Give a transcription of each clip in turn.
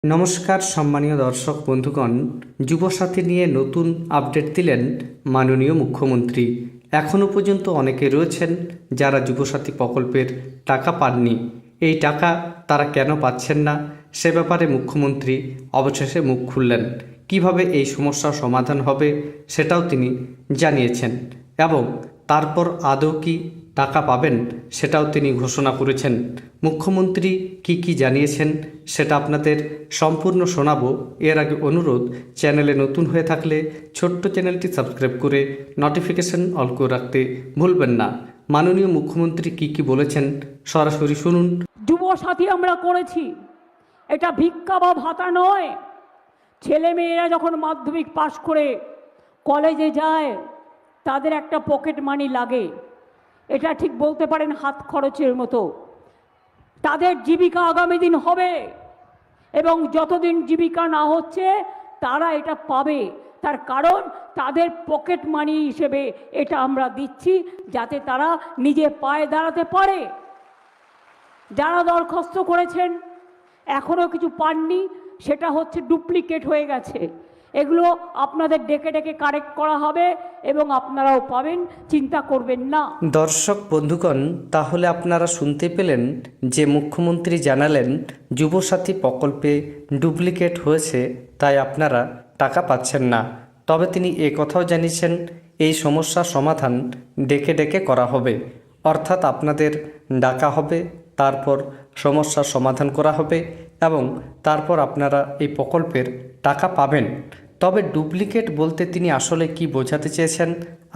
নমস্কার সম্মানীয় দর্শক বন্ধুগণ, যুবসাথী নিয়ে নতুন আপডেট দিলেন মাননীয় মুখ্যমন্ত্রী। এখনও পর্যন্ত অনেকে রয়েছেন যারা যুবসাথী প্রকল্পের টাকা পাননি। এই টাকা তারা কেন পাচ্ছেন না সে ব্যাপারে মুখ্যমন্ত্রী অবশেষে মুখ খুললেন। কিভাবে এই সমস্যার সমাধান হবে সেটাও তিনি জানিয়েছেন এবং তারপর আদৌ কি টাকা পাবেন সেটাও তিনি ঘোষণা করেছেন। মুখ্যমন্ত্রী কি জানিয়েছেন সেটা আপনাদের সম্পূর্ণ শোনাবো। এর আগে অনুরোধ, চ্যানেলে নতুন হয়ে থাকলে ছোট্ট চ্যানেলটি সাবস্ক্রাইব করে নোটিফিকেশন অল করে রাখতে ভুলবেন না। মাননীয় মুখ্যমন্ত্রী কি বলেছেন সরাসরি শুনুন। যুবসাথী আমরা করেছি, এটা ভিক্ষা বা ভাতা নয়। ছেলে মেয়েরা যখন মাধ্যমিক পাশ করে কলেজে যায় তাদের একটা পকেট মানি লাগে, এটা ঠিক বলতে পারেন হাত খরচের মতো। তাদের জীবিকা আগামী দিন হবে এবং যতদিন জীবিকা না হচ্ছে তারা এটা পাবে। তার কারণ তাদের পকেট মানি হিসেবে এটা আমরা দিচ্ছি যাতে তারা নিজে পায়ে দাঁড়াতে পারে। যারা দরখাস্ত করেছেন এখনও কিছু পাননি, সেটা হচ্ছে ডুপ্লিকেট হয়ে গেছে। এগুলো আপনাদের ডেকে ডেকে কারেক্ট করা হবে এবং আপনারাও পাবেন, চিন্তা করবেন না। দর্শক বন্ধুগণ, তাহলে আপনারা শুনতে পেলেন যে মুখ্যমন্ত্রী জানালেন যুবসাথী প্রকল্পে ডুপ্লিকেট হয়েছে, তাই আপনারা টাকা পাচ্ছেন না। তবে তিনি কথাও জানিয়েছেন এই সমস্যার সমাধান ডেকে ডেকে করা হবে, অর্থাৎ আপনাদের ডাকা হবে, তারপর সমস্যার সমাধান করা হবে এবং তারপর আপনারা এই প্রকল্পের টাকা পাবেন। তবে ডুপ্লিকেট বলতে তিনি আসলে কি বোঝাতে চেয়েছেন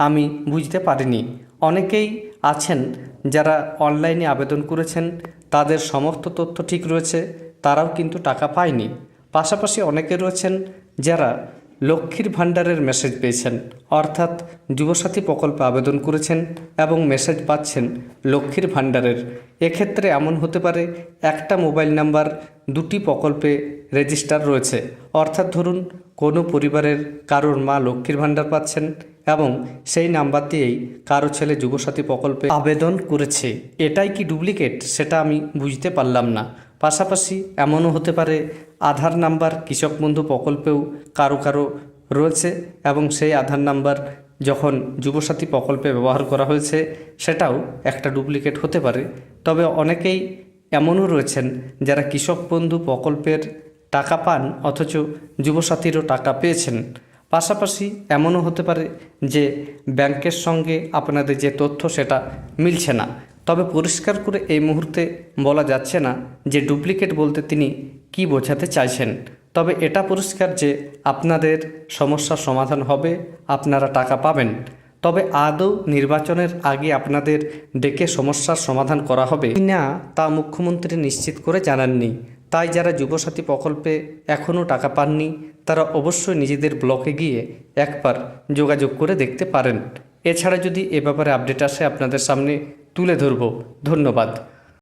আমি বুঝতে পারিনি। অনেকেই আছেন যারা অনলাইনে আবেদন করেছেন, তাদের সমস্ত তথ্য ঠিক রয়েছে, তারাও কিন্তু টাকা পায়নি। পাশাপাশি অনেকে রয়েছেন যারা লক্ষ্মীর ভাণ্ডারের মেসেজ পেয়েছেন, অর্থাৎ যুবসাথী প্রকল্পে আবেদন করেছেন এবং মেসেজ পাচ্ছেন লক্ষ্মীর ভাণ্ডারের। এক্ষেত্রে এমন হতে পারে একটা মোবাইল নাম্বার দুটি প্রকল্পে রেজিস্টার রয়েছে, অর্থাৎ ধরুন কোনো পরিবারের কারোর মা লক্ষ্মীর ভাণ্ডার পাচ্ছেন এবং সেই নাম্বার দিয়েই কারো ছেলে যুবসাথী প্রকল্পে আবেদন করেছে। এটাই কি ডুপ্লিকেট সেটা আমি বুঝতে পারলাম না। পাশাপাশি এমনও হতে পারে আধার নাম্বার কৃষক বন্ধু প্রকল্পেও কারো রয়েছে এবং সেই আধার নাম্বার যখন যুবসাথী প্রকল্পে ব্যবহার করা হয়েছে সেটাও একটা ডুপ্লিকেট হতে পারে। তবে অনেকেই এমনও রয়েছেন যারা কৃষক বন্ধু প্রকল্পের টাকা পান অথচ যুবসাথীরও টাকা পেয়েছেন। পাশাপাশি এমনও হতে পারে যে ব্যাংকের সঙ্গে আপনাদের যে তথ্য সেটা মিলছে না। তবে পরিষ্কার করে এই মুহূর্তে বলা যাচ্ছে না যে ডুপ্লিকেট বলতে তিনি কি বোঝাতে চাইছেন। তবে এটা পরিষ্কার যে আপনাদের সমস্যার সমাধান হবে, আপনারা টাকা পাবেন। তবে আদৌ নির্বাচনের আগে আপনাদের ডেকে সমস্যার সমাধান করা হবে না তা মুখ্যমন্ত্রী নিশ্চিত করে জানাননি। তাই যারা যুবসাথী প্রকল্পে এখনও টাকা পাননি তারা অবশ্যই নিজেদের ব্লকে গিয়ে একবার যোগাযোগ করে দেখতে পারেন। এছাড়া যদি এ ব্যাপারে আপডেট আসে আপনাদের সামনে তুলে ধরব। ধন্যবাদ।